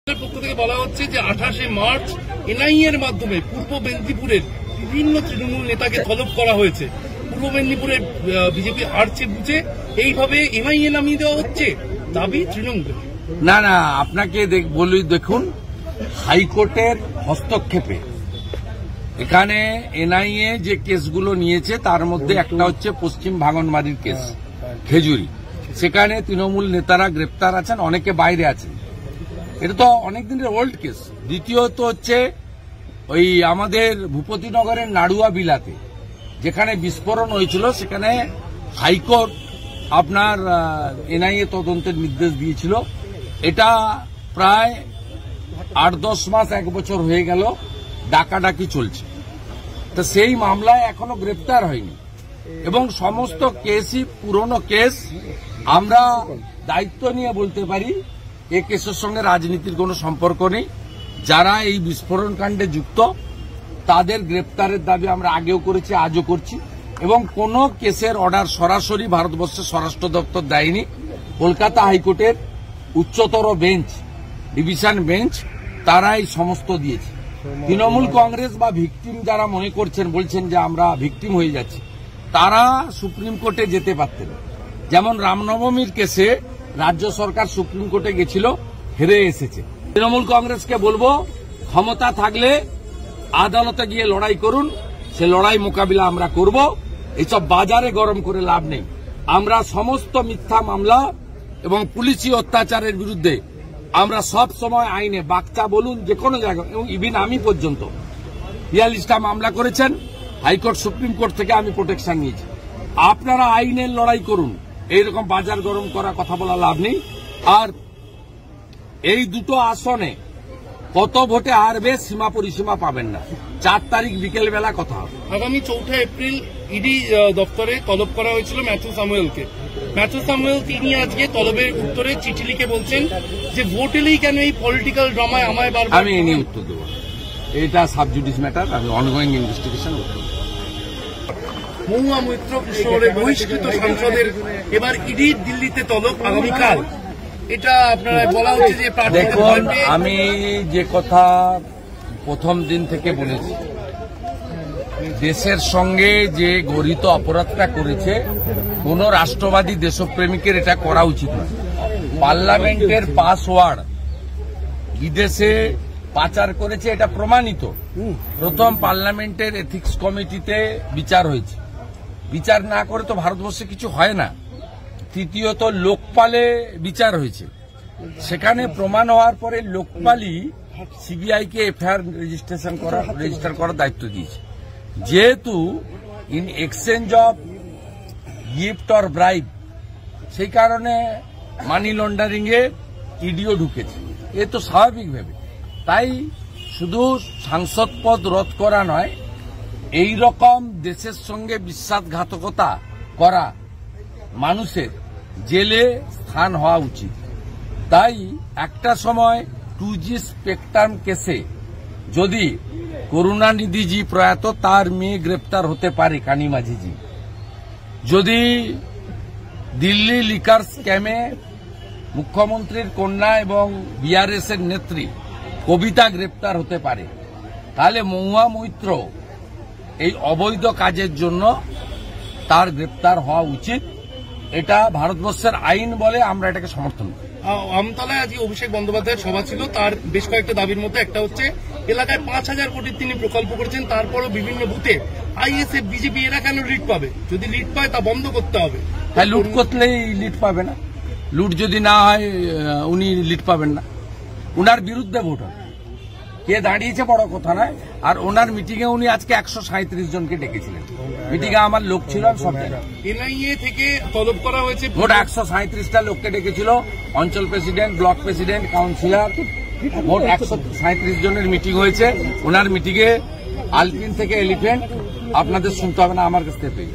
পক্ষ থেকে বলা হচ্ছে যে 28শে মার্চ এনআইএ এর মাধ্যমে পূর্ব মেদিনীপুরের বিভিন্ন তৃণমূল নেতাকে তলব করা হয়েছে। পূর্ব মেদিনীপুরের বিজেপি হারছে বুঝে এইভাবে এনআইএ নামিয়ে দেওয়া হচ্ছে দাবি তৃণমূল। না না, আপনাকে বলি, দেখুন, হাইকোর্টের হস্তক্ষেপে এখানে এনআইএ যে কেসগুলো নিয়েছে তার মধ্যে একটা হচ্ছে পশ্চিম ভাঙনবাড়ির কেস, খেজুরি। সেখানে তৃণমূল নেতারা গ্রেপ্তার আছেন, অনেকে বাইরে আছেন। এটা তো অনেকদিনের ওল্ড কেস। দ্বিতীয়ত হচ্ছে ওই আমাদের ভূপতিনগরের নাড়ুয়া বিলাতে যেখানে বিস্ফোরণ হয়েছিল, সেখানে হাইকোর্ট আপনার এনআইএ তদন্তের নির্দেশ দিয়েছিল। এটা প্রায় 8-10 মাস, 1 বছর হয়ে গেল ডাকাডাকি চলছে। তো সেই মামলায় এখনো গ্রেপ্তার হয়নি এবং সমস্ত কেসই পুরনো কেস। আমরা দায়িত্ব নিয়ে বলতে পারি এই কেসের সঙ্গে রাজনীতির কোনো সম্পর্ক নেই। যারা এই বিস্ফোরণ কাণ্ডে যুক্ত তাদের গ্রেপ্তারের দাবি আমরা আগেও করেছি, আজও করছি। এবং কোন কেসের অর্ডার সরাসরি ভারতবর্ষের স্বরাষ্ট্র দপ্তর দেয়নি। কলকাতা হাইকোর্টের উচ্চতর বেঞ্চ, ডিভিশন বেঞ্চ, তারা এই সমস্ত দিয়েছে। তৃণমূল কংগ্রেস বা ভিকটিম যারা মনে করছেন, বলছেন যে আমরা ভিকটিম হয়ে যাচ্ছি, তারা সুপ্রিম কোর্টে যেতে পারতেন। যেমন রামনবমীর কেসে রাজ্য সরকার সুপ্রিম কোর্টে গেছিল, হেরে এসেছে। তৃণমূল কংগ্রেসকে বলবো, ক্ষমতা থাকলে আদালতে গিয়ে লড়াই করুন, সে লড়াই মোকাবিলা আমরা করব। এইসব বাজারে গরম করে লাভ নেই। আমরা সমস্ত মিথ্যা মামলা এবং পুলিশি অত্যাচারের বিরুদ্ধে আমরা সব সময় আইনে, বাচ্চা বলুন, যে কোনো জায়গায়, এবং ইভিন আমি পর্যন্ত 42টা মামলা করেছেন। হাইকোর্ট, সুপ্রিম কোর্ট থেকে আমি প্রোটেকশন নিয়েছি। আপনারা আইনের লড়াই করুন, এইরকম বাজার গরম করা কথা বলা লাভ নেই। আর এই দুটো আসনে কত ভোটে হারবে সীমা পরিসীমা পাবেন না। 4 তারিখ বিকেলবেলা কথা হবে। আগামী 4 এপ্রিল ইডি দপ্তরে তলব করা হয়েছিল ম্যাথিউ স্যামুয়েলকে। ম্যাথিউ স্যামুয়েল তিনি আজকে তলবের উত্তরে চিঠি লিখে বলছেন যে ভোট এলেই কেন এই পলিটিক্যাল ড্রামায় আমায় বারবার। আমি এনে উত্তর দেব, এটা সাবজুডিস ম্যাটার, আমি অনগোয়িং ইনভেস্টিগেশন উত্তর। মহুয়া মৈত্র কৃষ্ণনগরের বহিষ্কৃত সাংসদের এবার ইডি দিল্লিতে তলব আগামীকাল। এটা আপনারা বলা হচ্ছে যে দেখুন, আমি যে কথা প্রথম দিন থেকে বলেছি, দেশের সঙ্গে যে গরিত অপরাধটা করেছে কোন রাষ্ট্রবাদী দেশপ্রেমিকের এটা করা উচিত নয়। পার্লামেন্টের পাসওয়ার্ড বিদেশে পাচার করেছে, এটা প্রমাণিত। প্রথম পার্লামেন্টের এথিক্স কমিটিতে বিচার হয়েছে। বিচার না করে তো ভারতবর্ষে কিছু হয় না। তৃতীয়ত লোকপালে বিচার হয়েছে, সেখানে প্রমাণ হওয়ার পরে লোকপালই সিবিআইকে এফআইআর রেজিস্টার করার দায়িত্ব দিয়েছে। যেহেতু in exchange of gift or bribe, সেই কারণে মানি লন্ডারিং এ ইডিও ঢুকেছে। এ তো স্বাভাবিকভাবে। তাই শুধু সাংসদ পদ রদ করা নয়, এই রকম দেশের সঙ্গে বিশ্বাসঘাতকতা করা মানুষের জেলে স্থান হওয়া উচিত। তাই একটা সময় 2G স্পেকট্রাম কেসে যদি করুণানিধিজি প্রয়াত, তার মেয়ে গ্রেপ্তার হতে পারে, কানি মাঝিজি। যদি দিল্লি লিকার স্ক্যামে মুখ্যমন্ত্রীর কন্যা এবং বিআরএস এর নেত্রী কবিতা গ্রেপ্তার হতে পারে, তাহলে মহুয়া মৈত্র এই অবৈধ কাজের জন্য তার গ্রেপ্তার হওয়া উচিত। এটা ভারতবর্ষের আইন বলে, আমরা এটাকে সমর্থন করি। আমতলায় আজকে অভিষেক বন্দ্যোপাধ্যায়ের সভা ছিল। তার বেশ কয়েকটা দাবির মধ্যে একটা হচ্ছে এলাকায় 5000 কোটির তিনি প্রকল্প করেছেন, তারপরও বিভিন্ন বুথে আইএসএফ, বিজেপি এরা কেন লিড পাবে? যদি লিড পায় তা বন্ধ করতে হবে। হ্যাঁ, লুট করলেই লিড পাবে না। লুট যদি না হয় উনি লিড পাবেন না। উনার বিরুদ্ধে ভোট হবে, কে দাঁড়িয়েছে বড় কথা নয়। আর ওনার মিটিং এ উনি আজকে 137 জনকে ডেকেছিলেন। মিটিং এ আমার লোক ছিল, সব জায়গায়। এনআইএ থেকে তলব করা হয়েছে, মোট 137টা লোককে ডেকেছিল। অঞ্চল প্রেসিডেন্ট, ব্লক প্রেসিডেন্ট, কাউন্সিলর, মোট 137 জনের মিটিং হয়েছে। ওনার মিটিং এ আলপিন থেকে এলিফেন্ট আপনাদের শুনতে হবে না, আমার কাছ থেকে পেয়ে।